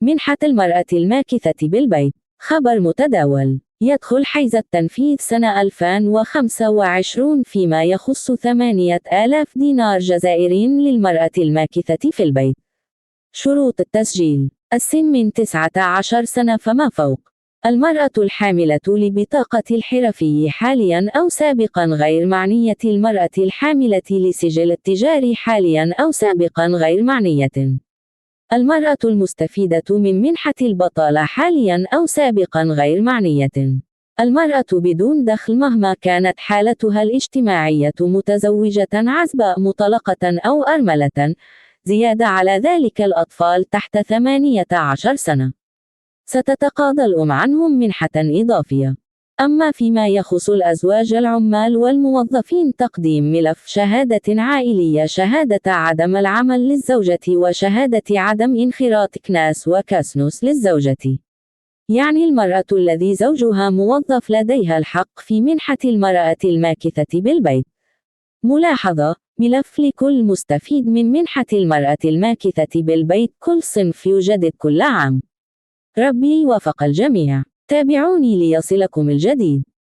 منحة المرأة الماكثة بالبيت. خبر متداول. يدخل حيز التنفيذ سنة 2025 فيما يخص 8,000 دينار جزائري للمرأة الماكثة في البيت. شروط التسجيل: السن من 19 سنة فما فوق. المرأة الحاملة لبطاقة الحرفي حاليا أو سابقا غير معنية. المرأة الحاملة لسجل التجاري حاليا أو سابقا غير معنية. المرأة المستفيدة من منحة البطالة حاليا أو سابقا غير معنية. المرأة بدون دخل مهما كانت حالتها الاجتماعية، متزوجة، عزباء، مطلقة أو أرملة. زيادة على ذلك الأطفال تحت 18 سنة. ستتقاضى الأم عنهم منحة إضافية. أما فيما يخص الأزواج العمال والموظفين، تقديم ملف شهادة عائلية، شهادة عدم العمل للزوجة، وشهادة عدم انخراط كناس وكاسنوس للزوجة. يعني المرأة الذي زوجها موظف لديها الحق في منحة المرأة الماكثة بالبيت. ملاحظة: ملف لكل مستفيد من منحة المرأة الماكثة بالبيت. كل صنف يجدد كل عام. ربي يوفق الجميع. تابعوني ليصلكم الجديد.